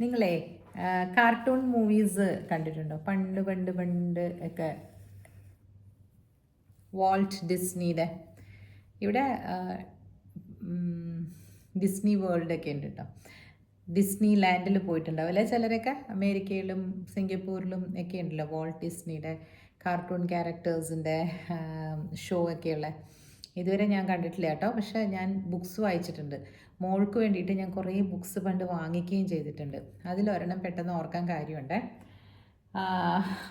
നിങ്ങളെ cartoon movies കണ്ടിട്ടുണ്ടോ? പണ്ട് പണ്ട് പണ്ട് ഒക്കെ വാൾട്ട് ഡിസ്നിയുടെ ഇവിടെ ഡിസ്നി വേൾഡ് ഒക്കെ ഉണ്ട് കേട്ടോ. ഡിസ്നി ലാൻഡിൽ പോയിട്ടുണ്ടാവും അല്ലേ ചിലരൊക്കെ? അമേരിക്കയിലും സിംഗപ്പൂരിലും ഒക്കെ ഉണ്ടല്ലോ വാൾട്ട് ഡിസ്നിയുടെ കാർട്ടൂൺ ക്യാരക്ടേഴ്സിൻ്റെ ഷോ ഒക്കെയുള്ള. ഇതുവരെ ഞാൻ കണ്ടിട്ടില്ല കേട്ടോ, പക്ഷേ ഞാൻ ബുക്സ് വായിച്ചിട്ടുണ്ട്. മോൾക്ക് വേണ്ടിയിട്ട് ഞാൻ കുറേ ബുക്സ് പണ്ട് വാങ്ങിക്കുകയും ചെയ്തിട്ടുണ്ട്. അതിലൊരെണ്ണം പെട്ടെന്ന് ഓർക്കാൻ കാര്യമുണ്ട്.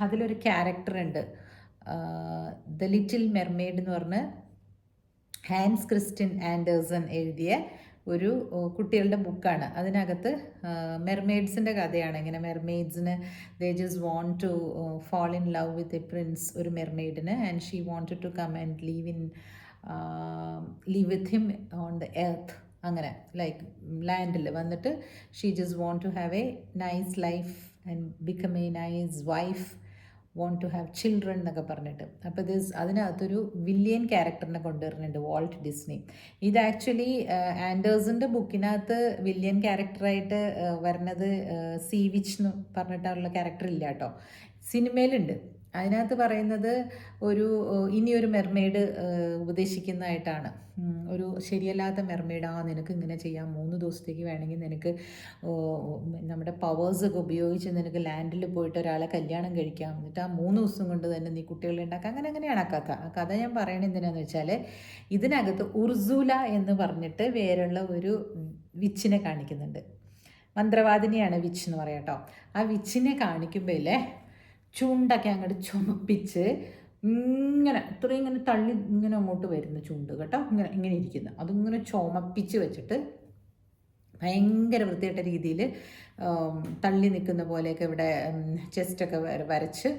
അതിലൊരു ക്യാരക്ടറുണ്ട്, ദ ലിറ്റിൽ മെർമെയ്ഡ് എന്ന് പറഞ്ഞ് ഹാൻസ് ക്രിസ്റ്റ്യൻ ആൻഡേഴ്സൺ എഴുതിയ ഒരു കുട്ടികളുടെ ബുക്കാണ്. അതിനകത്ത് മെർമെയ്ഡ്സിൻ്റെ കഥയാണ്. ഇങ്ങനെ മെർമെയ്ഡ്സിന് they just want to fall in love with a prince, ഒരു മെർമെയ്ഡിന്, and she wanted to come and leave with him on the earth. അങ്ങനെ ലൈക്ക് ലാൻഡിൽ വന്നിട്ട് she just want to have a nice life and become a nice wife, want to have children എന്നൊക്കെ പറഞ്ഞിട്ട്. അപ്പോൾ അതിനകത്തൊരു villain ക്യാരക്ടറിനെ കൊണ്ടുവരുന്നുണ്ട് Walt Disney. ഇത് ആക്ച്വലി ആൻഡേഴ്സിൻ്റെ ബുക്കിനകത്ത് വില്യൻ ക്യാരക്ടറായിട്ട് വരുന്നത് സീ വിച്ച് എന്ന് പറഞ്ഞിട്ടുള്ള ക്യാരക്ടർ ഇല്ല കേട്ടോ, സിനിമയിലുണ്ട്. അതിനകത്ത് പറയുന്നത് ഇനിയൊരു മെർമെയ്ഡ് ഉപദേശിക്കുന്നതായിട്ടാണ്. ഒരു ശരിയല്ലാത്ത മെർമെയ്ഡ്, നിനക്ക് ഇങ്ങനെ ചെയ്യാം, 3 ദിവസത്തേക്ക് വേണമെങ്കിൽ നിനക്ക് നമ്മുടെ പവേഴ്സൊക്കെ ഉപയോഗിച്ച് നിനക്ക് ലാൻഡിൽ പോയിട്ട് ഒരാളെ കല്യാണം കഴിക്കാം, എന്നിട്ട് ആ 3 ദിവസം കൊണ്ട് തന്നെ നീ കുട്ടികളെ ഉണ്ടാക്കാം. അങ്ങനെയാണ് ആ കഥ ഞാൻ പറയണത് എന്തിനാന്ന് വെച്ചാൽ, ഇതിനകത്ത് ഉർസൂല എന്ന് പറഞ്ഞിട്ട് വേറുള്ള ഒരു വിച്ചിനെ കാണിക്കുന്നുണ്ട്. മന്ത്രവാദിനിയാണ് വിച്ച് എന്ന് പറയാം കേട്ടോ. ആ വിച്ചിനെ കാണിക്കുമ്പോൾ ചുണ്ടൊക്കെ അങ്ങോട്ട് ചുമപ്പിച്ച് ഇത്രയും ഇങ്ങനെ തള്ളി ഇങ്ങനെ അങ്ങോട്ട് വരുന്ന ചുണ്ട് കേട്ടോ, ഇങ്ങനെ ഇരിക്കുന്നത്, അതിങ്ങനെ ചുമപ്പിച്ച് വെച്ചിട്ട് ഭയങ്കര വൃത്തിയായിട്ട രീതിയിൽ തള്ളി നിൽക്കുന്ന പോലെയൊക്കെ ഇവിടെ ചെസ്റ്റൊക്കെ വരച്ച്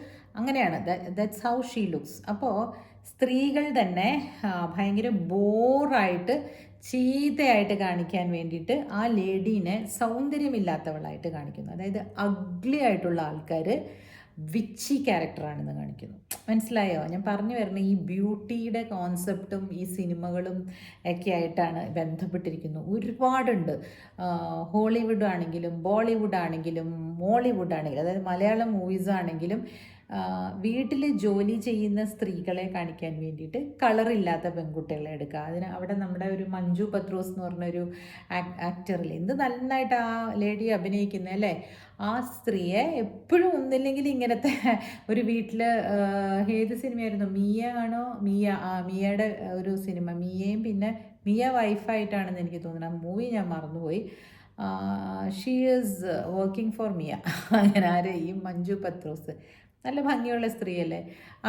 അങ്ങനെയാണ്. That's how she looks. അപ്പോൾ സ്ത്രീകൾ തന്നെ ഭയങ്കര ബോറായിട്ട് ചീത്തയായിട്ട് കാണിക്കാൻ വേണ്ടിയിട്ട് ആ ലേഡീനെ സൗന്ദര്യമില്ലാത്തവളായിട്ട് കാണിക്കുന്നു. അതായത് അഗ്ലി ആയിട്ടുള്ള ആൾക്കാർ വിച്ചി ക്യാരക്ടറാണെന്ന് കാണിക്കുന്നു. മനസ്സിലായോ ഞാൻ പറഞ്ഞു വരുന്നത്? ഈ ബ്യൂട്ടിയുടെ കോൺസെപ്റ്റും ഈ സിനിമകളും ഒക്കെ ആയിട്ടാണ് ബന്ധപ്പെട്ടിരിക്കുന്നു. ഒരുപാടുണ്ട്. ഹോളിവുഡ് ആണെങ്കിലും ബോളിവുഡ് ആണെങ്കിലും മോളിവുഡ് ആണെങ്കിലും, അതായത് മലയാളം മൂവീസ് ആണെങ്കിലും വീട്ടിൽ ജോലി ചെയ്യുന്ന സ്ത്രീകളെ കാണിക്കാൻ വേണ്ടിയിട്ട് കളറില്ലാത്ത പെൺകുട്ടികളെ എടുക്കുക. അവിടെ നമ്മുടെ ഒരു മഞ്ജു പത്രോസ് എന്ന് പറഞ്ഞൊരു ആക്ടറിൽ എന്ത് നന്നായിട്ട് ആ ലേഡി അഭിനയിക്കുന്നത് അല്ലേ. ആ സ്ത്രീയെ എപ്പോഴും ഒന്നില്ലെങ്കിൽ ഇങ്ങനത്തെ ഒരു വീട്ടിൽ, ഏത് സിനിമയായിരുന്നു, മിയയുടെ ഒരു സിനിമ, മിയയും പിന്നെ മിയ വൈഫായിട്ടാണെന്ന് എനിക്ക് തോന്നുന്നത്. ആ മൂവി ഞാൻ മറന്നുപോയി. ഷീ ഈസ് വർക്കിംഗ് ഫോർ മിയ. അങ്ങനെ ഈ മഞ്ജു പത്രോസ് നല്ല ഭംഗിയുള്ള സ്ത്രീയല്ലേ.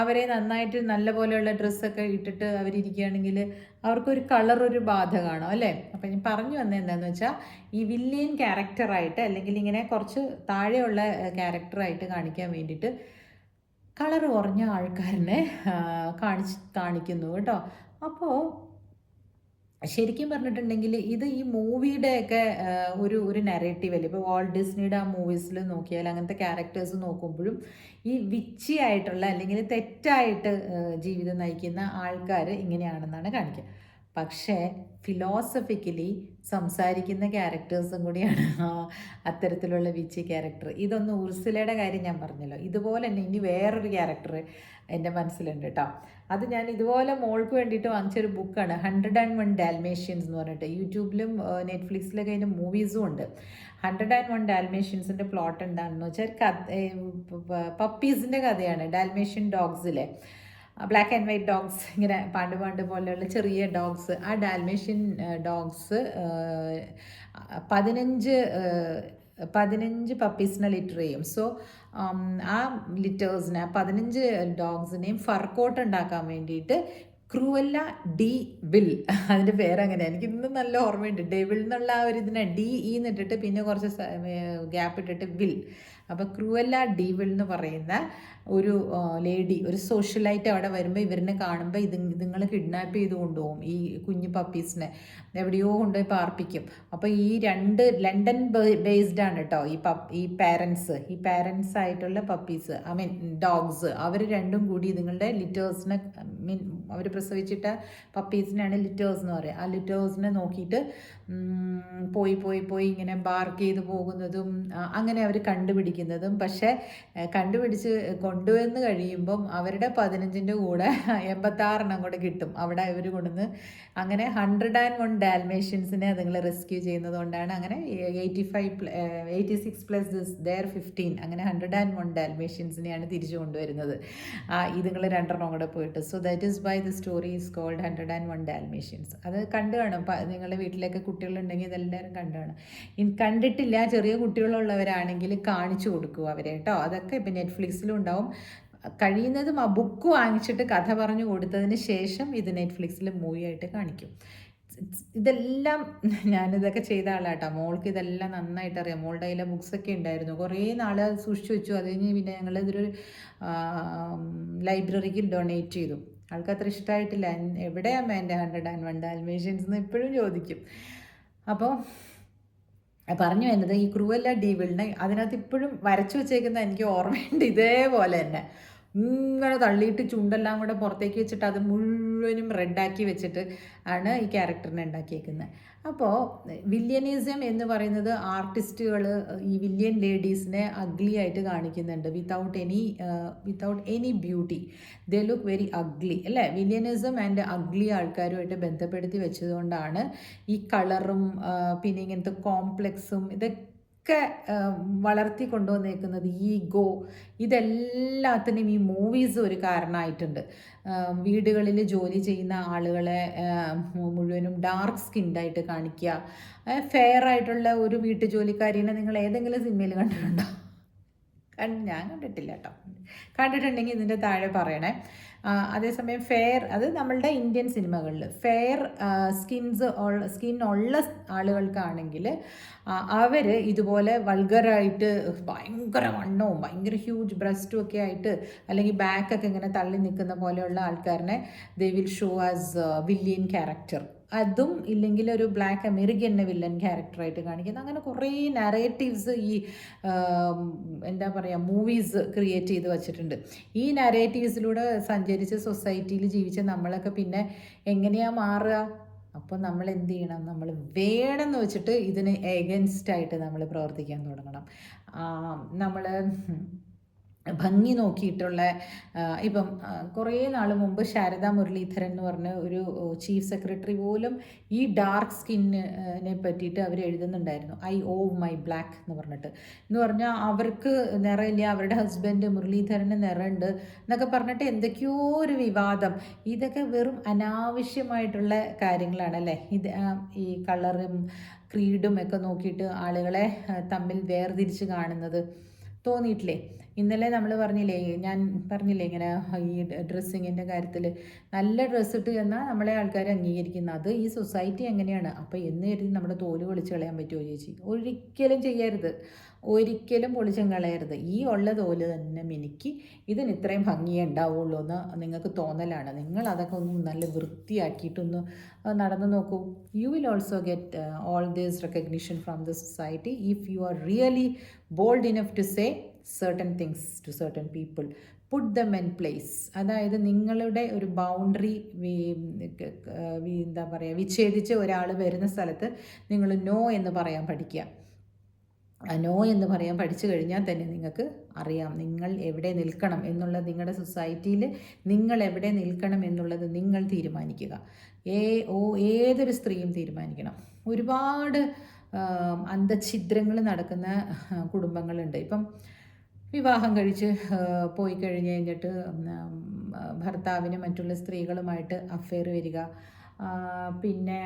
അവരെ നന്നായിട്ട് നല്ല പോലെയുള്ള ഡ്രസ്സൊക്കെ ഇട്ടിട്ട് അവരിയ്ക്കുകയാണെങ്കിൽ അവർക്കൊരു കളറൊരു ബാധ കാണും അല്ലേ. അപ്പം ഞാൻ പറഞ്ഞു വന്നത് എന്താണെന്ന് വെച്ചാൽ, ഈ വില്യൻ ക്യാരക്ടറായിട്ട് അല്ലെങ്കിൽ ഇങ്ങനെ കുറച്ച് താഴെയുള്ള ക്യാരക്ടറായിട്ട് കാണിക്കാൻ വേണ്ടിയിട്ട് കളർ കുറഞ്ഞ ആൾക്കാരനെ കാണിക്കുന്നു കേട്ടോ. അപ്പോൾ ശരിക്കും പറഞ്ഞിട്ടുണ്ടെങ്കിൽ ഇത് ഈ മൂവിയുടെയൊക്കെ ഒരു നെറേറ്റീവ് അല്ലേ. ഇപ്പോൾ വാൾട്ട് ഡിസ്നിയുടെ ആ മൂവീസിൽ നോക്കിയാൽ അങ്ങനത്തെ ക്യാരക്ടേഴ്സ് നോക്കുമ്പോഴും ഈ വിച്ചി ആയിട്ടുള്ള അല്ലെങ്കിൽ തെറ്റായിട്ട് ജീവിതം നയിക്കുന്ന ആൾക്കാർ ഇങ്ങനെയാണെന്നാണ് കാണിക്കുക. പക്ഷേ ഫിലോസഫിക്കലി സംസാരിക്കുന്ന ക്യാരക്ടേഴ്സും കൂടിയാണ് അത്തരത്തിലുള്ള വിച്ചി ക്യാരക്ടർ. ഇതൊന്ന് ഉർസുലയുടെ കാര്യം ഞാൻ പറഞ്ഞല്ലോ, ഇതുപോലെ തന്നെ ഇനി വേറൊരു ക്യാരക്ടർ എൻ്റെ മനസ്സിലുണ്ട് കേട്ടോ. അത് ഞാൻ ഇതുപോലെ മോൾക്ക് വേണ്ടിയിട്ട് വാങ്ങിച്ചൊരു ബുക്കാണ്, 101 ഡാൽമേഷ്യൻസ് എന്ന് പറഞ്ഞിട്ട്. യൂട്യൂബിലും നെറ്റ്ഫ്ലിക്സിലൊക്കെ അതിൻ്റെ മൂവീസും ഉണ്ട്. 101 ഡാൽമേഷ്യൻസിൻ്റെ പ്ലോട്ട് എന്താണെന്ന് വെച്ചാൽ പപ്പീസിൻ്റെ കഥയാണ്. ഡാൽമേഷ്യൻ ഡോഗ്സിലെ ബ്ലാക്ക് ആൻഡ് വൈറ്റ് ഡോഗ്സ്, ഇങ്ങനെ പാണ്ട് പോലെയുള്ള ചെറിയ ഡോഗ്സ്. ആ ഡാൽമേഷ്യൻ ഡോഗ്സ് 15 പപ്പീസിനെ ലിറ്റർ ചെയ്യും. സോ ആ ലിറ്റേഴ്സിനെ 15 ഡോഗ്സിനെയും ഫർക്കോട്ട് ഉണ്ടാക്കാൻ വേണ്ടിയിട്ട് ക്രൂവല്ല ഡി വിൽ, അതിൻ്റെ പേരങ്ങനെ എനിക്ക് ഇന്നും നല്ല ഓർമ്മയുണ്ട്. ഡെവിൾ എന്നുള്ള ആ ഒരു ഇതിനെ DE എന്നിട്ടിട്ട് പിന്നെ കുറച്ച് ഗ്യാപ്പ് ഇട്ടിട്ട് വിൽ. അപ്പോൾ ക്രൂവല്ല ഡി വിൽ എന്ന് പറയുന്ന ഒരു ലേഡി, ഒരു സോഷ്യലൈറ്റ് അവിടെ വരുമ്പോൾ ഇവരിനെ കാണുമ്പോൾ ഇതുങ്ങൾ കിഡ്നാപ്പ് ചെയ്ത് കൊണ്ടുപോകും ഈ കുഞ്ഞു പപ്പീസിനെ, എവിടെയോ കൊണ്ടുപോയി പാർപ്പിക്കും. അപ്പോൾ ഈ ലണ്ടൻ ബേസ്ഡ് ആണ് കേട്ടോ ഈ പാരൻസ് ആയിട്ടുള്ള പപ്പീസ്, ഡോഗ്സ്, അവർ രണ്ടും കൂടി ഇതുങ്ങളുടെ ലിറ്റേഴ്സിനെ, അവർ പ്രസവിച്ചിട്ട പപ്പീസിനാണ് ലിറ്റേഴ്സ് എന്ന് പറയുക. ആ ലിറ്റേഴ്സിനെ നോക്കിയിട്ട് പോയി പോയി പോയി ഇങ്ങനെ ബാർക്ക് ചെയ്ത് പോകുന്നതും അങ്ങനെ അവർ കണ്ടുപിടിക്കുന്നതും. പക്ഷേ കണ്ടുപിടിച്ച് കൊണ്ടുവന്ന് കഴിയുമ്പം അവരുടെ 15ൻ്റെ കൂടെ 86 കൂടെ കിട്ടും. അവിടെ ഇവർ കൊണ്ടുവന്ന് അങ്ങനെ 101 ഡാൽമേഷ്യൻസിനെ അതുങ്ങൾ റെസ്ക്യൂ ചെയ്യുന്നത് കൊണ്ടാണ് അങ്ങനെ 86 പ്ലസ് ദർ 15 അങ്ങനെ 101 ഡാൽമേഷ്യൻസിനെയാണ് തിരിച്ചു കൊണ്ടുവരുന്നത് ഇതുങ്ങൾ 2 കൂടെ പോയിട്ട്. So that is why the story is called 101 Dalmatians. അത് കണ്ടു കാണും. നിങ്ങളുടെ വീട്ടിലൊക്കെ കുട്ടികളുണ്ടെങ്കിൽ ഇതെല്ലാവരും കണ്ടു കാണും. കണ്ടിട്ടില്ല ചെറിയ കുട്ടികളുള്ളവരാണെങ്കിൽ കാണിച്ചു കൊടുക്കുക അവരെ കേട്ടോ. അതൊക്കെ ഇപ്പം നെറ്റ്ഫ്ലിക്സിലും ഉണ്ടാവും. കഴിയുന്നതും ആ ബുക്ക് വാങ്ങിച്ചിട്ട് കഥ പറഞ്ഞു കൊടുത്തതിന് ശേഷം ഇത് നെറ്റ്ഫ്ലിക്സിൽ മൂവിയായിട്ട് കാണിക്കും. ഇതെല്ലാം ഞാനിതൊക്കെ ചെയ്ത ആളാട്ടോ. മോൾക്ക് ഇതെല്ലാം നന്നായിട്ട് അറിയാം. മോളുടെ കയ്യിലെ ബുക്സൊക്കെ ഉണ്ടായിരുന്നു. കുറേ നാൾ സൂക്ഷിച്ചു വെച്ചു. അത് കഴിഞ്ഞ് പിന്നെ ഞങ്ങളിതൊരു ലൈബ്രറിക്ക് ഡൊണേറ്റ് ചെയ്തു. ആൾക്ക് അത്ര ഇഷ്ടമായിട്ടില്ല. എവിടെയാണ് എൻ്റെ 101 ഡാൽമേഷ്യൻസ് എന്ന് ഇപ്പോഴും ചോദിക്കും. അപ്പോൾ പറഞ്ഞു വരുന്നത് ഈ ക്രൂവല്ല ഡീവിളിനെ അതിനകത്ത് ഇപ്പോഴും വരച്ചു വെച്ചേക്കുന്ന എനിക്ക് ഓർമ്മയുണ്ട്. ഇതേപോലെ തന്നെ ഇങ്ങനെ തള്ളിയിട്ട് ചുണ്ടെല്ലാം കൂടെ പുറത്തേക്ക് വെച്ചിട്ട് അത് മുഴുവനും റെഡാക്കി വെച്ചിട്ട് ആണ് ഈ ക്യാരക്ടറിനെ ഉണ്ടാക്കിയേക്കുന്നത്. അപ്പോൾ വില്യനിസം എന്ന് പറയുന്നത് ആർട്ടിസ്റ്റുകൾ ഈ വില്യൻ ലേഡീസിനെ അഗ്ലി ആയിട്ട് കാണിക്കുന്നുണ്ട്. Without any beauty. They look very ugly അല്ലേ. വില്യനിസം ആൻഡ് അഗ്ലി ആൾക്കാരുമായിട്ട് ബന്ധപ്പെടുത്തി വെച്ചതുകൊണ്ടാണ് ഈ കളറും പിന്നെ ഇങ്ങനത്തെ കോംപ്ലക്സും ഒക്കെ വളർത്തി കൊണ്ടുവന്നേക്കുന്നത്. ഈഗോ ഇതെല്ലാത്തിനും ഈ മൂവീസ് ഒരു കാരണമായിട്ടുണ്ട്. വീടുകളിൽ ജോലി ചെയ്യുന്ന ആളുകളെ മുഴുവനും ഡാർക്ക് സ്കിൻഡായിട്ട് കാണിക്കുക. ഫെയർ ആയിട്ടുള്ള ഒരു വീട്ടുജോലിക്കാരിനെ നിങ്ങൾ ഏതെങ്കിലും സിനിമയിൽ കണ്ടിട്ടുണ്ടോ? ഞാൻ കണ്ടിട്ടില്ല കേട്ടോ. കണ്ടിട്ടുണ്ടെങ്കിൽ ഇതിൻ്റെ താഴെ പറയണേ. അതേസമയം ഫെയർ അത് നമ്മളുടെ ഇന്ത്യൻ സിനിമകളിൽ ഫെയർ സ്കിൻ ഉള്ള ആളുകൾക്കാണെങ്കിൽ അവർ ഇതുപോലെ വൾഗറായിട്ട് ഭയങ്കര വണ്ണവും ഭയങ്കര ഹ്യൂജ് ബ്രസ്റ്റും ഒക്കെ ആയിട്ട് അല്ലെങ്കിൽ ബാക്കൊക്കെ ഇങ്ങനെ തള്ളി നിൽക്കുന്ന പോലെയുള്ള ആൾക്കാരനെ they will show as villain character. അതും ഇല്ലെങ്കിൽ ഒരു ബ്ലാക്ക് അമേരിക്കനെ വില്ലൻ ക്യാരക്ടറായിട്ട് കാണിക്കുന്നത്. അങ്ങനെ കുറേ നറേറ്റീവ്സ് ഈ എന്താ പറയുക മൂവീസ് ക്രിയേറ്റ് ചെയ്ത് വച്ചിട്ടുണ്ട്. ഈ നറേറ്റീവ്സിലൂടെ സഞ്ചരിച്ച് സൊസൈറ്റിയിൽ ജീവിച്ച നമ്മളൊക്കെ പിന്നെ എങ്ങനെയാണ് മാറുക? അപ്പോൾ നമ്മൾ എന്ത് ചെയ്യണം? നമ്മൾ വേണമെന്ന് വെച്ചിട്ട് ഇതിന് എഗൻസ്റ്റായിട്ട് നമ്മൾ പ്രവർത്തിക്കാൻ തുടങ്ങണം. നമ്മൾ ഭംഗി നോക്കിയിട്ടുള്ള ഇപ്പം കുറേ നാൾ മുമ്പ് ശാരദാ മുരളീധരൻ എന്ന് പറഞ്ഞ ഒരു ചീഫ് സെക്രട്ടറി പോലും ഈ ഡാർക്ക് സ്കിന്നിനെ പറ്റിയിട്ട് അവർ എഴുതുന്നുണ്ടായിരുന്നു. ഐ ഓവ് മൈ ബ്ലാക്ക് എന്ന് പറഞ്ഞിട്ട്. എന്ന് പറഞ്ഞാൽ അവർക്ക് നിറമില്ല, അവരുടെ ഹസ്ബൻഡ് മുരളീധരന് നിറമുണ്ട് എന്നൊക്കെ പറഞ്ഞിട്ട് എന്തൊക്കെയോ ഒരു വിവാദം. ഇതൊക്കെ വെറും അനാവശ്യമായിട്ടുള്ള കാര്യങ്ങളാണല്ലേ. ഇത് ഈ കളറും ക്രീഡും ഒക്കെ നോക്കിയിട്ട് ആളുകളെ തമ്മിൽ വേർതിരിച്ച് കാണുന്നത് തോന്നിയിട്ടില്ലേ? ഇന്നലെ നമ്മൾ ഞാൻ പറഞ്ഞില്ലേ ഇങ്ങനെ ഈ ഡ്രസ്സിങ്ങിൻ്റെ കാര്യത്തിൽ നല്ല ഡ്രസ്സ് ഇട്ട് എന്നാൽ നമ്മളെ ആൾക്കാർ അംഗീകരിക്കുന്നത്. അത് ഈ സൊസൈറ്റി എങ്ങനെയാണ്? അപ്പോൾ എന്ന് കരുതി നമ്മുടെ തോല് പൊളിച്ച് കളയാൻ പറ്റുമോ ചേച്ചി? ഒരിക്കലും ചെയ്യരുത്, ഒരിക്കലും പൊളിച്ചും കളയരുത്. ഈ ഉള്ള തോല് തന്നെ മിനുക്കി ഇതിന് ഇത്രയും ഭംഗിയേ ഉണ്ടാവുള്ളൂ എന്ന് നിങ്ങൾക്ക് തോന്നലാണ്. നിങ്ങൾ അതൊക്കെ ഒന്ന് നല്ല വൃത്തിയാക്കിയിട്ടൊന്ന് നടന്നു നോക്കൂ. You will also get all this recognition from the society if you are really bold enough to say certain things to certain people. Put them in place. അതായത് നിങ്ങളുടെ ഒരു ബൗണ്ടറി എന്താ പറയുക വിച്ഛേദിച്ച് ഒരാൾ വരുന്ന സ്ഥലത്ത് നിങ്ങൾ നോ എന്ന് പറയാൻ പഠിക്കുക. നോ എന്ന് പറയാൻ പഠിച്ചു കഴിഞ്ഞാൽ തന്നെ നിങ്ങൾക്ക് അറിയാം നിങ്ങൾ എവിടെ നിൽക്കണം എന്നുള്ളത്. നിങ്ങളുടെ സൊസൈറ്റിയിൽ നിങ്ങൾ എവിടെ നിൽക്കണം എന്നുള്ളത് നിങ്ങൾ തീരുമാനിക്കുക. ഏതൊരു സ്ത്രീയും തീരുമാനിക്കണം. ഒരുപാട് അന്തഛിദ്രങ്ങൾ നടക്കുന്ന കുടുംബങ്ങളുണ്ട്. ഇപ്പം വിവാഹം കഴിച്ച് പോയി കഴിഞ്ഞിട്ട് ഭർത്താവിന് മറ്റുള്ള സ്ത്രീകളുമായിട്ട് അഫെയർ വരിക, പിന്നെ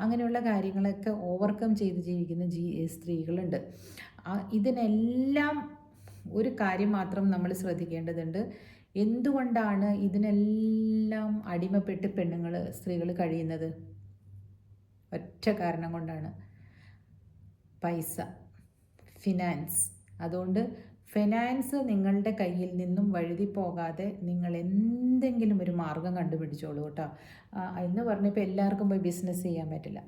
അങ്ങനെയുള്ള കാര്യങ്ങളൊക്കെ ഓവർകം ചെയ്ത് ജീവിക്കുന്ന സ്ത്രീകളുണ്ട്. ഇതിനെല്ലാം ഒരു കാര്യം മാത്രം നമ്മൾ ശ്രദ്ധിക്കേണ്ടതുണ്ട്. എന്തുകൊണ്ടാണ് ഇതിനെല്ലാം അടിമപ്പെട്ട് സ്ത്രീകൾ കഴിയുന്നത്? ഒറ്റ കാരണം കൊണ്ടാണ്, പൈസ, ഫിനാൻസ്. അതുകൊണ്ട് ഫിനാൻസ് നിങ്ങളുടെ കയ്യിൽ നിന്നും വഴുതി പോകാതെ നിങ്ങൾ എന്തെങ്കിലും ഒരു മാർഗം കണ്ടുപിടിച്ചോളൂ കേട്ടോ. എന്ന് പറഞ്ഞപ്പോൾ എല്ലാവർക്കും പോയി ബിസിനസ് ചെയ്യാൻ പറ്റില്ല.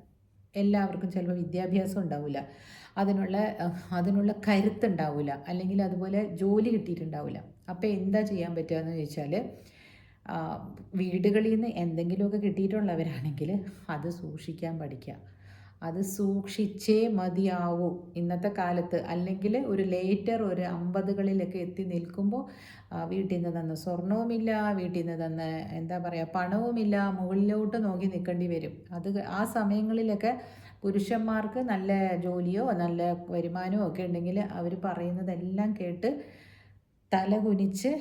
എല്ലാവർക്കും ചിലപ്പോൾ വിദ്യാഭ്യാസം ഉണ്ടാവില്ല, അതിനുള്ള കരുത്തുണ്ടാവില്ല, അല്ലെങ്കിൽ അതുപോലെ ജോലി കിട്ടിയിട്ടുണ്ടാവില്ല. അപ്പോൾ എന്താ ചെയ്യാൻ പറ്റുക എന്ന് ചോദിച്ചാൽ, വീടുകളിൽ നിന്ന് എന്തെങ്കിലുമൊക്കെ കിട്ടിയിട്ടുള്ളവരാണെങ്കിൽ അത് സൂക്ഷിക്കാൻ പഠിക്കുക. അത് സൂക്ഷിച്ചേ മതിയാവൂ ഇന്നത്തെ കാലത്ത്. അല്ലെങ്കിൽ ഒരു ലേറ്റർ ഒരു 50കളിലൊക്കെ എത്തി നിൽക്കുമ്പോൾ വീട്ടിൽ നിന്ന് തന്ന സ്വർണവുമില്ല, വീട്ടിൽ നിന്ന് തന്ന എന്താ പറയുക പണവുമില്ല, മുകളിലോട്ട് നോക്കി നിൽക്കേണ്ടി വരും. അത് ആ സമയങ്ങളിലൊക്കെ പുരുഷന്മാർക്ക് നല്ല ജോലിയോ നല്ല വരുമാനമോ ഒക്കെ ഉണ്ടെങ്കിൽ അവർ പറയുന്നതെല്ലാം കേട്ട് തല കുനിച്ച്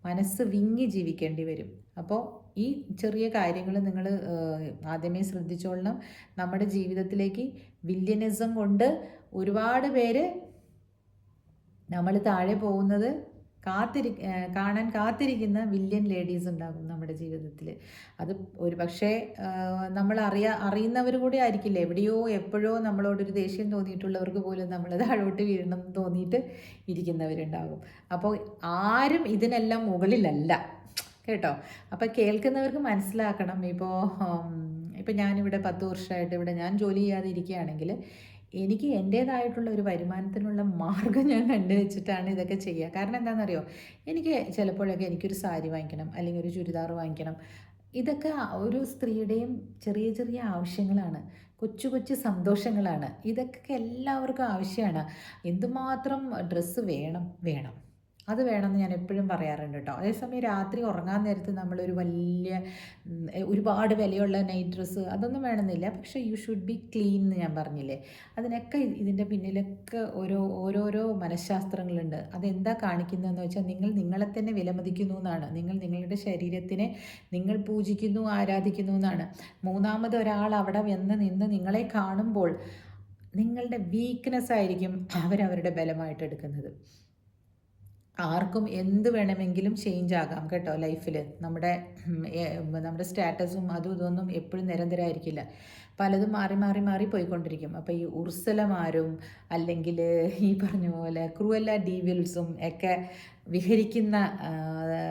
മനസ്സ് വിങ്ങി ജീവിക്കേണ്ടി വരും. അപ്പോൾ ഈ ചെറിയ കാര്യങ്ങൾ നിങ്ങൾ ആദ്യമേ ശ്രദ്ധിച്ചോളണം. നമ്മുടെ ജീവിതത്തിലേക്ക് വില്യനിസം കൊണ്ട് ഒരുപാട് പേര് നമ്മൾ താഴെ പോകുന്നത് കാണാൻ കാത്തിരിക്കുന്ന വില്യൻ ലേഡീസ് ഉണ്ടാകും നമ്മുടെ ജീവിതത്തിൽ. അത് ഒരു പക്ഷേ നമ്മൾ അറിയുന്നവർ കൂടി ആയിരിക്കില്ല. എവിടെയോ എപ്പോഴോ നമ്മളോടൊരു ദേഷ്യം തോന്നിയിട്ടുള്ളവർക്ക് പോലും നമ്മൾ താഴോട്ട് വീഴണം എന്ന് തോന്നിയിട്ട് ഇരിക്കുന്നവരുണ്ടാകും. അപ്പോൾ ആരും ഇതിനെല്ലാം മുകളിലല്ല കേട്ടോ. അപ്പോൾ കേൾക്കുന്നവർക്ക് മനസ്സിലാക്കണം. ഇപ്പോൾ ഞാനിവിടെ 10 വർഷമായിട്ട് ഇവിടെ ഞാൻ ജോലി ചെയ്യാതെ ഇരിക്കുകയാണെങ്കിൽ എനിക്ക് എൻ്റേതായിട്ടുള്ള ഒരു വരുമാനത്തിനുള്ള മാർഗ്ഗം ഞാൻ കണ്ടുവച്ചിട്ടാണ് ഇതൊക്കെ ചെയ്യുക. കാരണം എന്താണെന്നറിയോ, എനിക്ക് ചിലപ്പോഴൊക്കെ എനിക്കൊരു സാരി വാങ്ങിക്കണം, അല്ലെങ്കിൽ ഒരു ചുരിദാർ വാങ്ങിക്കണം. ഇതൊക്കെ ഒരു സ്ത്രീയുടെയും ചെറിയ ചെറിയ ആവശ്യങ്ങളാണ്, കൊച്ചു കൊച്ചു സന്തോഷങ്ങളാണ്. ഇതൊക്കെ എല്ലാവർക്കും ആവശ്യമാണ്. എന്തുമാത്രം ഡ്രസ്സ് വേണം അത് വേണമെന്ന് ഞാൻ എപ്പോഴും പറയാറുണ്ട് കേട്ടോ. അതേസമയം രാത്രി ഉറങ്ങാൻ നേരത്ത് നമ്മളൊരു വലിയ ഒരുപാട് വിലയുള്ള നൈറ്റ് ഡ്രസ്സ് അതൊന്നും വേണമെന്നില്ല. പക്ഷേ യു ഷുഡ് ബി ക്ലീൻ എന്ന് ഞാൻ പറഞ്ഞില്ലേ. അതിനൊക്കെ ഇതിൻ്റെ പിന്നിലൊക്കെ ഓരോരോ മനഃശാസ്ത്രങ്ങളുണ്ട്. അതെന്താ കാണിക്കുന്നതെന്ന് വെച്ചാൽ നിങ്ങൾ നിങ്ങളെ തന്നെ വിലമതിക്കുന്നു എന്നാണ്. നിങ്ങൾ നിങ്ങളുടെ ശരീരത്തിനെ നിങ്ങൾ പൂജിക്കുന്നു, ആരാധിക്കുന്നു എന്നാണ്. മൂന്നാമത് ഒരാൾ അവിടെ നിന്ന് നിങ്ങളെ കാണുമ്പോൾ നിങ്ങളുടെ വീക്ക്നെസ് ആയിരിക്കും അവരവരുടെ ബലമായിട്ട് എടുക്കുന്നത്. ആർക്കും എന്ത് വേണമെങ്കിലും ചേഞ്ച് ആകാം കേട്ടോ ലൈഫിൽ. നമ്മുടെ സ്റ്റാറ്റസും അതും ഇതൊന്നും എപ്പോഴും നിരന്തരമായിരിക്കില്ല. പലതും മാറി പോയിക്കൊണ്ടിരിക്കും. അപ്പോൾ ഈ ഉർസലമാരും അല്ലെങ്കിൽ ഈ പറഞ്ഞ പോലെ ക്രൂവല്ല ഡീവിൽസും ഒക്കെ വിഹരിക്കുന്ന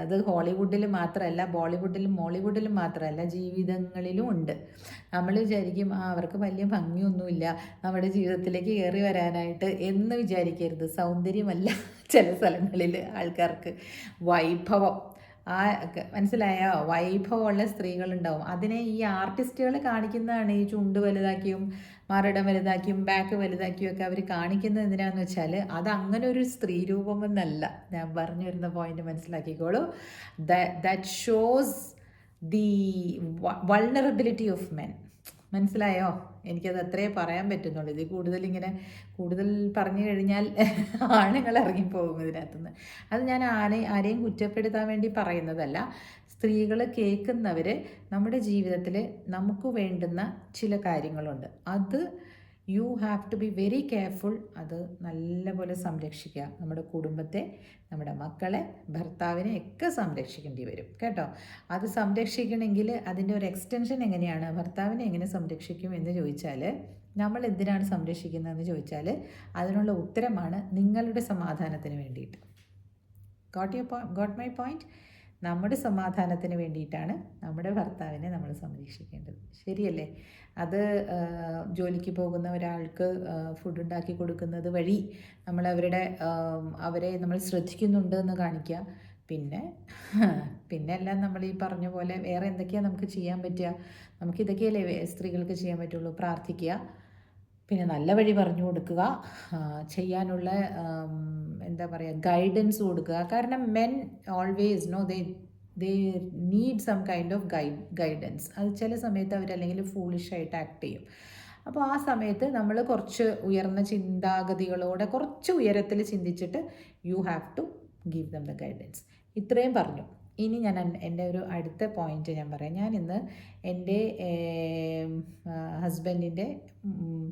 അത് ഹോളിവുഡിൽ മാത്രമല്ല, ബോളിവുഡിലും മോളിവുഡിലും മാത്രമല്ല, ജീവിതങ്ങളിലും ഉണ്ട്. നമ്മൾ വിചാരിക്കും അവർക്ക് വലിയ ഭംഗിയൊന്നുമില്ല നമ്മുടെ ജീവിതത്തിലേക്ക് കയറി വരാനായിട്ട് എന്ന് വിചാരിക്കരുത്. സൗന്ദര്യമല്ല ചില സ്ഥലങ്ങളിൽ ആൾക്കാർക്ക് വൈഭവം, മനസ്സിലായോ? വൈഭവമുള്ള സ്ത്രീകളുണ്ടാവും. അതിനെ ഈ ആർട്ടിസ്റ്റുകൾ കാണിക്കുന്നതാണ്. ഈ ചുണ്ട് വലുതാക്കിയും മറുടം വലുതാക്കിയും ബാക്ക് വലുതാക്കിയും ഒക്കെ അവർ കാണിക്കുന്നത് എന്തിനാന്ന് വെച്ചാൽ അത് അങ്ങനെ ഒരു സ്ത്രീ രൂപമെന്നല്ല. ഞാൻ പറഞ്ഞു വരുന്ന പോയിന്റ് മനസ്സിലാക്കിക്കോളൂ. That shows the vulnerability of men. മനസ്സിലായോ? എനിക്കത് അത്രേ പറയാൻ പറ്റുന്നുള്ളൂ. ഇത് കൂടുതൽ പറഞ്ഞു കഴിഞ്ഞാൽ ആണുങ്ങൾ ഇറങ്ങിപ്പോകും ഇതിനകത്തുനിന്ന്. അത് ഞാൻ ആരെയും കുറ്റപ്പെടുത്താൻ വേണ്ടി പറയുന്നതല്ല. സ്ത്രീകൾ കേൾക്കുന്നവർ നമ്മുടെ ജീവിതത്തിൽ നമുക്ക് വേണ്ടുന്ന ചില കാര്യങ്ങളുണ്ട്. അത് you have to be very careful. അത് നല്ലപോലെ സംരക്ഷിക്കുക. നമ്മുടെ കുടുംബത്തെ, നമ്മുടെ മക്കളെ, ഭർത്താവിനെ ഒക്കെ സംരക്ഷിക്കേണ്ടി വരും കേട്ടോ. അത് സംരക്ഷിക്കണമെങ്കിൽ അതിൻ്റെ ഒരു എക്സ്റ്റൻഷൻ എങ്ങനെയാണ്, ഭർത്താവിനെ എങ്ങനെ സംരക്ഷിക്കും എന്ന് ചോദിച്ചാൽ, നമ്മൾ എന്തിനാണ് സംരക്ഷിക്കുന്നതെന്ന് ചോദിച്ചാൽ അതിനുള്ള ഉത്തരമാണ് നിങ്ങളുടെ സമാധാനത്തിന് വേണ്ടിയിട്ട്. Got my point? നമ്മുടെ സമാധാനത്തിന് വേണ്ടിയിട്ടാണ് നമ്മുടെ ഭർത്താവിനെ നമ്മൾ സംരക്ഷിക്കേണ്ടത്. ശരിയല്ലേ? അത് ജോലിക്ക് പോകുന്ന ഒരാൾക്ക് ഫുഡ് ഉണ്ടാക്കി കൊടുക്കുന്നത് വഴി നമ്മൾ അവരെ നമ്മൾ ശ്രദ്ധിക്കുന്നുണ്ട് എന്ന് കാണിക്കുക. പിന്നെ എല്ലാം നമ്മൾ ഈ പറഞ്ഞ പോലെ വേറെ എന്തൊക്കെയാണ് നമുക്ക് ചെയ്യാൻ പറ്റുക? നമുക്കിതൊക്കെയല്ലേ സ്ത്രീകൾക്ക് ചെയ്യാൻ പറ്റുള്ളൂ. പ്രാർത്ഥിക്കുക, പിന്നെ നല്ല വഴി പറഞ്ഞു കൊടുക്കുക, ചെയ്യാനുള്ള എന്താ പറയുക ഗൈഡൻസ് കൊടുക്കുക. കാരണം men always they need some kind of guidance. അത് ചില സമയത്ത് അവരല്ലെങ്കിൽ ഫൂളിഷായിട്ട് ആക്ട് ചെയ്യും. അപ്പോൾ ആ സമയത്ത് നമ്മൾ കുറച്ച് ഉയർന്ന ചിന്താഗതികളോടെ കുറച്ച് ഉയരത്തിൽ ചിന്തിച്ചിട്ട് you have to give them the guidance. ഇത്രയും പറഞ്ഞു. ഇനി ഞാൻ എൻ്റെ ഒരു അടുത്ത പോയിന്റ് ഞാൻ പറയാം. ഞാനിന്ന് എൻ്റെ ഹസ്ബൻഡിൻ്റെ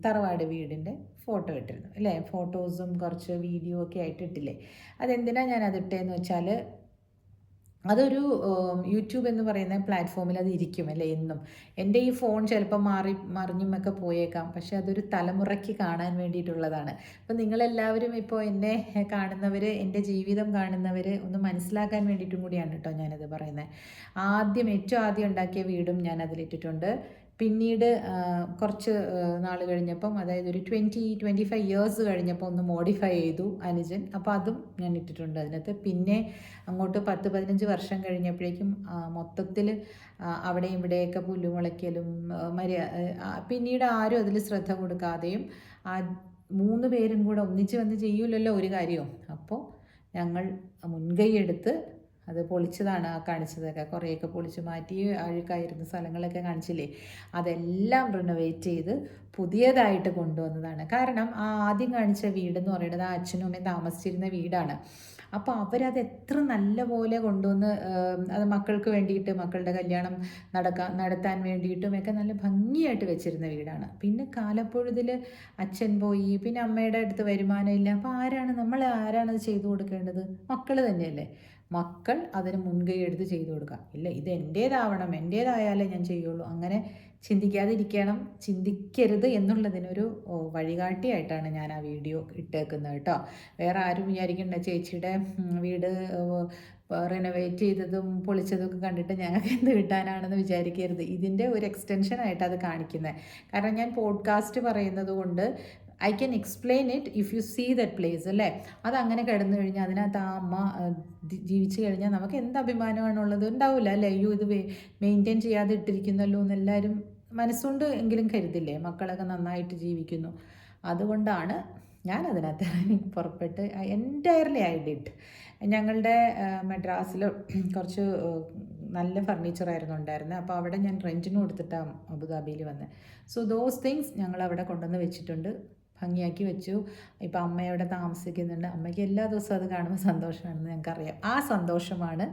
തറവാട് വീടിൻ്റെ ഫോട്ടോ ഇട്ടിരുന്നു അല്ലേ. ഫോട്ടോസും കുറച്ച് വീഡിയോ ഒക്കെ ആയിട്ട് ഇട്ടില്ലേ. അതെന്തിനാണ് ഞാൻ അതിട്ടേന്ന് വെച്ചാൽ അതൊരു യൂട്യൂബ് എന്ന് പറയുന്ന പ്ലാറ്റ്ഫോമിൽ അത് ഇരിക്കും അല്ലേ എന്നും. എൻ്റെ ഈ ഫോൺ ചിലപ്പോൾ മറിഞ്ഞുമൊക്കെ പോയേക്കാം. പക്ഷെ അതൊരു തലമുറയ്ക്ക് കാണാൻ വേണ്ടിയിട്ടുള്ളതാണ്. അപ്പോൾ നിങ്ങളെല്ലാവരും ഇപ്പോൾ എന്നെ കാണുന്നവർ, എൻ്റെ ജീവിതം കാണുന്നവർ ഒന്ന് മനസ്സിലാക്കാൻ വേണ്ടിയിട്ടും കൂടിയാണ് കേട്ടോ ഞാനത് പറയുന്നത്. ഏറ്റവും ആദ്യം ഉണ്ടാക്കിയ വീടും ഞാൻ അതിലിട്ടിട്ടുണ്ട്. പിന്നീട് കുറച്ച് നാൾ കഴിഞ്ഞപ്പം, അതായത് ഒരു 25 ഇയേഴ്സ് കഴിഞ്ഞപ്പോൾ ഒന്ന് മോഡിഫൈ ചെയ്തു അനുജൻ. അപ്പോൾ അതും ഞാൻ ഇട്ടിട്ടുണ്ട് അതിനകത്ത്. പിന്നെ അങ്ങോട്ട് 10-15 വർഷം കഴിഞ്ഞപ്പോഴേക്കും മൊത്തത്തിൽ അവിടെയും ഇവിടെയൊക്കെ പുല്ലുമുളയ്ക്കലും പിന്നീട് ആരും അതിൽ ശ്രദ്ധ കൊടുക്കാതെയും 3 പേരും കൂടെ ഒന്നിച്ച് വന്ന് ചെയ്യൂലല്ലോ ഒരു കാര്യവും. അപ്പോൾ ഞങ്ങൾ മുൻകൈയെടുത്ത് അത് പൊളിച്ചതാണ് കാണിച്ചതൊക്കെ. കുറേയൊക്കെ പൊളിച്ച് മാറ്റി, അഴുക്കായിരുന്ന സ്ഥലങ്ങളൊക്കെ കാണിച്ചില്ലേ, അതെല്ലാം റിനോവേറ്റ് ചെയ്ത് പുതിയതായിട്ട് കൊണ്ടുവന്നതാണ്. കാരണം ആ ആദ്യം കാണിച്ച വീടെന്ന് പറയുന്നത് അച്ഛനും അമ്മയും താമസിച്ചിരുന്ന വീടാണ്. അപ്പോൾ അവരത് എത്ര നല്ല പോലെ കൊണ്ടുവന്ന് അത് മക്കൾക്ക് വേണ്ടിയിട്ട്, മക്കളുടെ കല്യാണം നടത്താൻ വേണ്ടിയിട്ടും നല്ല ഭംഗിയായിട്ട് വെച്ചിരുന്ന വീടാണ്. പിന്നെ കാലപ്പൊഴുതിൽ അച്ഛൻ പോയി, പിന്നെ അമ്മയുടെ അടുത്ത് വരുമാനമില്ല. അപ്പോൾ ആരാണത് ചെയ്തു കൊടുക്കേണ്ടത്? മക്കൾ തന്നെയല്ലേ. മക്കൾ അതിന് മുൻകൈ എടുത്ത് ചെയ്തു കൊടുക്കുക. ഇല്ല, ഇത് എൻ്റേതാവണം, എൻ്റേതായാലേ ഞാൻ ചെയ്യുള്ളൂ, അങ്ങനെ ചിന്തിക്കരുത് എന്നുള്ളതിനൊരു വഴികാട്ടിയായിട്ടാണ് ഞാൻ ആ വീഡിയോ ഇട്ടേക്കുന്നത് കേട്ടോ. വേറെ ആരും വിചാരിക്കണ്ട ചേച്ചിയുടെ വീട് റിനോവേറ്റ് ചെയ്തതും പൊളിച്ചതും ഒക്കെ കണ്ടിട്ട് ഞങ്ങൾക്ക് എന്ത് കിട്ടാനാണെന്ന് വിചാരിക്കരുത്. ഇതിൻ്റെ ഒരു എക്സ്റ്റൻഷനായിട്ട് അത് കാണിക്കുന്നത്. കാരണം ഞാൻ പോഡ്കാസ്റ്റ് പറയുന്നത് കൊണ്ട് I can explain it if you see that place, അല്ലേ. അതങ്ങനെ കിടന്നു കഴിഞ്ഞാൽ അതിനകത്ത് ആ അമ്മ ജീവിച്ചു കഴിഞ്ഞാൽ നമുക്ക് എന്ത് അഭിമാനമാണുള്ളത്? ഉണ്ടാവില്ല, അല്ലേ. അയ്യോ, ഇത് മെയിൻറ്റെയിൻ ചെയ്യാതെ ഇട്ടിരിക്കുന്നല്ലോ എന്നെല്ലാവരും മനസ്സുകൊണ്ട് എങ്കിലും കരുതില്ലേ. മക്കളൊക്കെ നന്നായിട്ട് ജീവിക്കുന്നു. അതുകൊണ്ടാണ് ഞാൻ അതിനകത്ത് പുറപ്പെട്ട് എൻറ്റയർലി ഐ ഡിഡ്. ഞങ്ങളുടെ മദ്രാസിൽ കുറച്ച് നല്ല ഫർണിച്ചറായിരുന്നു ഉണ്ടായിരുന്നത്. അപ്പോൾ അവിടെ ഞാൻ റെൻറ്റിന് കൊടുത്തിട്ടാണ് അബുദാബിയിൽ വന്നത്. സോ ദോസ് തിങ്സ് ഞങ്ങൾ അവിടെ കൊണ്ടുവന്ന് വെച്ചിട്ടുണ്ട്, ഭംഗിയാക്കി വെച്ചു. ഇപ്പം അമ്മ അവിടെ താമസിക്കുന്നുണ്ട്. അമ്മയ്ക്ക് എല്ലാ ദിവസവും അത് കാണുമ്പോൾ സന്തോഷമാണെന്ന് ഞങ്ങൾക്കറിയാം. ആ സന്തോഷമാണ്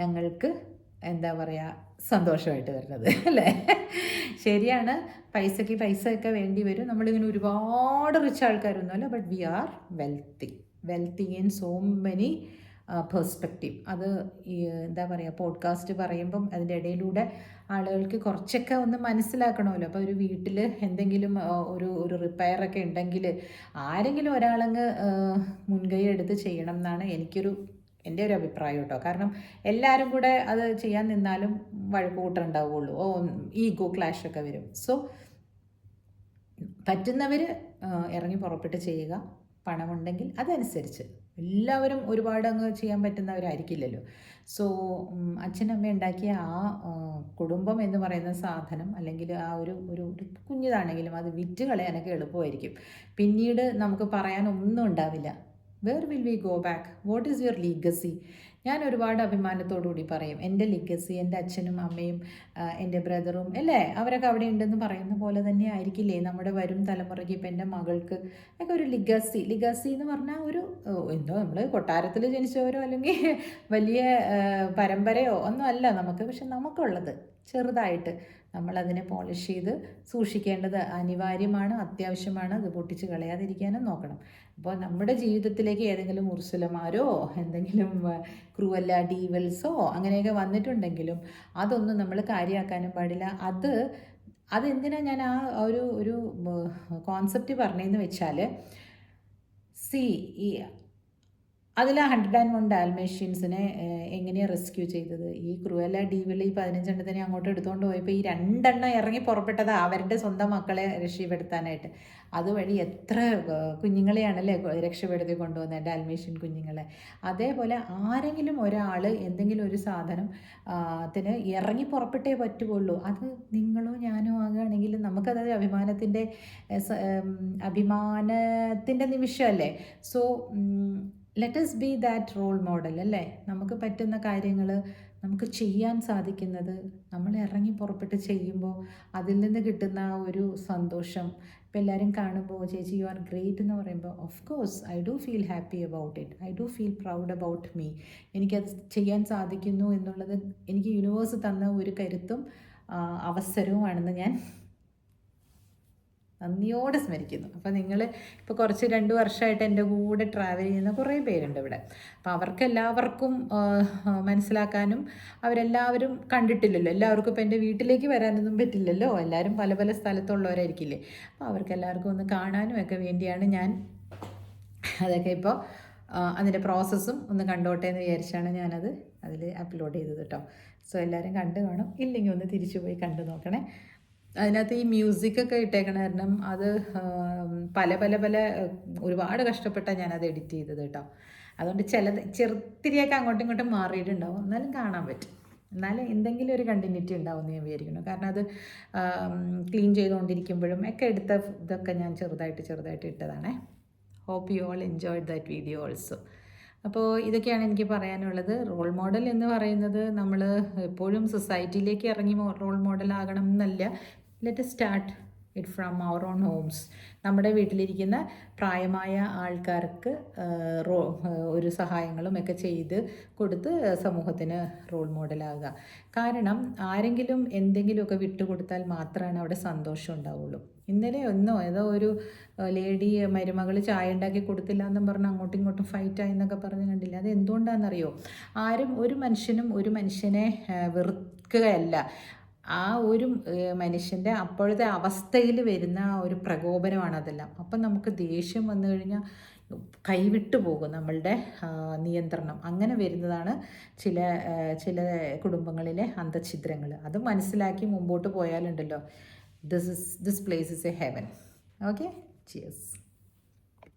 ഞങ്ങൾക്ക് എന്താ പറയുക സന്തോഷമായിട്ട് വരുന്നത്, അല്ലേ. ശരിയാണ്, പൈസയൊക്കെ വേണ്ടി വരും. നമ്മളിങ്ങനെ ഒരുപാട് റിച്ച് ആൾക്കാരൊന്നുമല്ല, but we are wealthy in so many perspective. അത് എന്താ പറയുക, പോഡ്കാസ്റ്റ് പറയുമ്പം അതിൻ്റെ ഇടയിലൂടെ ആളുകൾക്ക് കുറച്ചൊക്കെ ഒന്ന് മനസ്സിലാക്കണമല്ലോ. അപ്പോൾ ഒരു വീട്ടിൽ എന്തെങ്കിലും ഒരു റിപ്പയറൊക്കെ ഉണ്ടെങ്കിൽ ആരെങ്കിലും ഒരാളങ്ങ് മുൻകൈ എടുത്ത് ചെയ്യണം എന്നാണ് എൻ്റെ ഒരു അഭിപ്രായം കേട്ടോ. കാരണം എല്ലാവരും കൂടെ അത് ചെയ്യാൻ നിന്നാലും വഴക്കൂട്ടുണ്ടാവുള്ളൂ, ഈഗോ ക്ലാഷൊക്കെ വരും. സോ പറ്റുന്നവർ ഇറങ്ങി പുറപ്പെട്ട് ചെയ്യുക. പണമുണ്ടെങ്കിൽ അതനുസരിച്ച്. എല്ലാവരും ഒരുപാട് അങ്ങ് ചെയ്യാൻ പറ്റുന്നവരായിരിക്കില്ലല്ലോ. സോ അച്ഛനമ്മ ഉണ്ടാക്കിയ ആ കുടുംബം എന്ന് പറയുന്ന സാധനം, അല്ലെങ്കിൽ ആ ഒരു കുഞ്ഞിതാണെങ്കിലും അത് വിറ്റ് കളയാനൊക്കെ എളുപ്പമായിരിക്കും. പിന്നീട് നമുക്ക് പറയാനൊന്നും ഉണ്ടാവില്ല. Where will we go back? What is your legacy? ഞാൻ ഒരുപാട് അഭിമാനത്തോടുകൂടി പറയും, എൻ്റെ ലിഗസി എൻ്റെ അച്ഛനും അമ്മയും എൻ്റെ ബ്രദറും, അല്ലേ, അവരൊക്കെ അവിടെ ഉണ്ടെന്ന് പറയുന്ന പോലെ തന്നെ ആയിരിക്കില്ലേ നമ്മുടെ വരും തലമുറയ്ക്ക്. ഇപ്പം എൻ്റെ മകൾക്ക് ഒക്കെ ഒരു ലിഗസി എന്ന് പറഞ്ഞാൽ എന്തോ നമ്മൾ കൊട്ടാരത്തിൽ ജനിച്ചവരോ അല്ലെങ്കിൽ വലിയ പരമ്പരയോ ഒന്നും അല്ല നമുക്ക്. പക്ഷെ നമുക്കുള്ളത് ചെറുതായിട്ട് നമ്മളതിനെ പോളിഷ് ചെയ്ത് സൂക്ഷിക്കേണ്ടത് അനിവാര്യമാണ്, അത്യാവശ്യമാണ്. അത് പൊട്ടിച്ച് കളയാതിരിക്കാനും നോക്കണം. അപ്പോൾ നമ്മുടെ ജീവിതത്തിലേക്ക് ഏതെങ്കിലും ഉർസുലമാരോ എന്തെങ്കിലും ക്രൂവല്ല ഡീവൽസോ അങ്ങനെയൊക്കെ വന്നിട്ടുണ്ടെങ്കിലും അതൊന്നും നമ്മൾ കാര്യമാക്കാനും പാടില്ല. അതെന്തിനാണ് ഞാൻ ആ ഒരു കോൺസെപ്റ്റ് പറഞ്ഞതെന്ന് വെച്ചാൽ, അതിൽ 101 ഡാൽമേഷ്യൻസിനെ എങ്ങനെയാണ് റെസ്ക്യൂ ചെയ്തത്? ഈ ക്രൂവല്ല ഡീവിൽ ഈ 15 അങ്ങോട്ട് എടുത്തുകൊണ്ട് പോയപ്പോൾ ഈ 2 ഇറങ്ങി പുറപ്പെട്ടത് അവരുടെ സ്വന്തം മക്കളെ രക്ഷപ്പെടുത്താനായിട്ട്. അതുവഴി എത്ര കുഞ്ഞുങ്ങളെയാണല്ലേ രക്ഷപ്പെടുത്തി കൊണ്ടുവന്നത്, ഡാൽമേഷ്യൻ കുഞ്ഞുങ്ങളെ. അതേപോലെ ആരെങ്കിലും ഒരാൾ എന്തെങ്കിലും ഒരു സാധനം ത്തിന് ഇറങ്ങി പുറപ്പെട്ടേ പറ്റുകയുള്ളൂ. അത് നിങ്ങളോ ഞാനോ ആകുകയാണെങ്കിൽ നമുക്കത് അഭിമാനത്തിൻ്റെ നിമിഷമല്ലേ. So let us be that role model, അല്ലേ. നമുക്ക് പറ്റുന്ന കാര്യങ്ങൾ നമുക്ക് ചെയ്യാൻ സാധിക്കുന്നത് നമ്മൾ ഇറങ്ങി പുറപ്പെട്ട് ചെയ്യുമ്പോൾ അതിൽ നിന്ന് കിട്ടുന്ന ഒരു സന്തോഷം ഇപ്പം എല്ലാവരും കാണുമ്പോൾ ചേച്ചി യു ആർ ഗ്രേറ്റ് എന്ന് പറയുമ്പോൾ of course I do feel happy about it. I do feel proud about me. എനിക്കത് ചെയ്യാൻ സാധിക്കുന്നു എന്നുള്ളത് എനിക്ക് യൂണിവേഴ്സ് തന്ന ഒരു കരുത്തും അവസരവുമാണെന്ന് ഞാൻ നന്ദിയോടെ സ്മരിക്കുന്നു. അപ്പോൾ നിങ്ങൾ ഇപ്പോൾ കുറച്ച് 2 വർഷമായിട്ട് എൻ്റെ കൂടെ ട്രാവൽ ചെയ്യുന്ന കുറേ പേരുണ്ട് ഇവിടെ. അപ്പോൾ അവർക്കെല്ലാവർക്കും മനസ്സിലാക്കാനും, അവരെല്ലാവരും കണ്ടിട്ടില്ലല്ലോ, എല്ലാവർക്കും ഇപ്പോൾ എൻ്റെ വീട്ടിലേക്ക് വരാനൊന്നും പറ്റില്ലല്ലോ, എല്ലാവരും പല പല സ്ഥലത്തുള്ളവരായിരിക്കില്ലേ. അപ്പോൾ അവർക്കെല്ലാവർക്കും ഒന്ന് കാണാനും ഒക്കെ വേണ്ടിയാണ് ഞാൻ അതൊക്കെ ഇപ്പോൾ അതിൻ്റെ പ്രോസസ്സും ഒന്ന് കണ്ടോട്ടെ എന്ന് വിചാരിച്ചാണ് അതിൽ അപ്ലോഡ് ചെയ്തത് കേട്ടോ. സോ എല്ലാവരും കണ്ടു കാണും, ഇല്ലെങ്കിൽ ഒന്ന് തിരിച്ചു പോയി കണ്ടു നോക്കണേ. അതിനകത്ത് ഈ മ്യൂസിക്കൊക്കെ ഇട്ടേക്കണ കാരണം അത് പല പല പല ഒരുപാട് കഷ്ടപ്പെട്ടാണ് ഞാനത് എഡിറ്റ് ചെയ്തത് കേട്ടോ. അതുകൊണ്ട് ചിലത് ചെറുത്തിരിയൊക്കെ അങ്ങോട്ടും ഇങ്ങോട്ടും മാറിയിട്ടുണ്ടാവും, എന്നാലും കാണാൻ പറ്റും. എന്നാലും എന്തെങ്കിലും ഒരു കണ്ടിന്യൂറ്റി ഉണ്ടാവും എന്ന് ഞാൻ വിചാരിക്കുന്നു. കാരണം അത് ക്ലീൻ ചെയ്തുകൊണ്ടിരിക്കുമ്പോഴും ഒക്കെ എടുത്ത ഇതൊക്കെ ഞാൻ ചെറുതായിട്ട് ഇട്ടതാണേ. Hope you all enjoyed that video also. അപ്പോൾ ഇതൊക്കെയാണ് എനിക്ക് പറയാനുള്ളത്. റോൾ മോഡൽ എന്ന് പറയുന്നത് നമ്മൾ എപ്പോഴും സൊസൈറ്റിയിലേക്ക് ഇറങ്ങി റോൾ മോഡൽ ആകണം എന്നല്ല. Let start it from our own homes. നമ്മുടെ വീട്ടിലിരിക്കുന്ന പ്രായമായ ആൾക്കാർക്ക് ഒരു സഹായങ്ങളും ഒക്കെ ചെയ്ത് കൊടുത്ത് സമൂഹത്തിന് റോൾ മോഡലാകുക. കാരണം ആരെങ്കിലും എന്തെങ്കിലുമൊക്കെ വിട്ടുകൊടുത്താൽ മാത്രമാണ് അവിടെ സന്തോഷം ഉണ്ടാവുള്ളൂ. ഇന്നലെ ഏതോ ഒരു ലേഡി മരുമകൾ ചായ ഉണ്ടാക്കി കൊടുത്തില്ല എന്നും പറഞ്ഞ് അങ്ങോട്ടും ഇങ്ങോട്ടും ഫൈറ്റായി എന്നൊക്കെ പറഞ്ഞ് കണ്ടില്ല. അത് എന്തുകൊണ്ടാണെന്നറിയോ? ആരും ഒരു മനുഷ്യനും ഒരു മനുഷ്യനെ വെറുക്കുകയല്ല, ആ ഒരു മനുഷ്യൻ്റെ അപ്പോഴത്തെ അവസ്ഥയിൽ വരുന്ന ഒരു പ്രകോപനമാണ് അതെല്ലാം. അപ്പം നമുക്ക് ദേഷ്യം വന്നു കഴിഞ്ഞാൽ കൈവിട്ടു പോകും നമ്മളുടെ നിയന്ത്രണം. അങ്ങനെ വരുന്നതാണ് ചില കുടുംബങ്ങളിലെ അന്തഛിദ്രങ്ങൾ. അത് മനസ്സിലാക്കി മുമ്പോട്ട് പോയാലുണ്ടല്ലോ, this place is a heaven. Okay, cheers.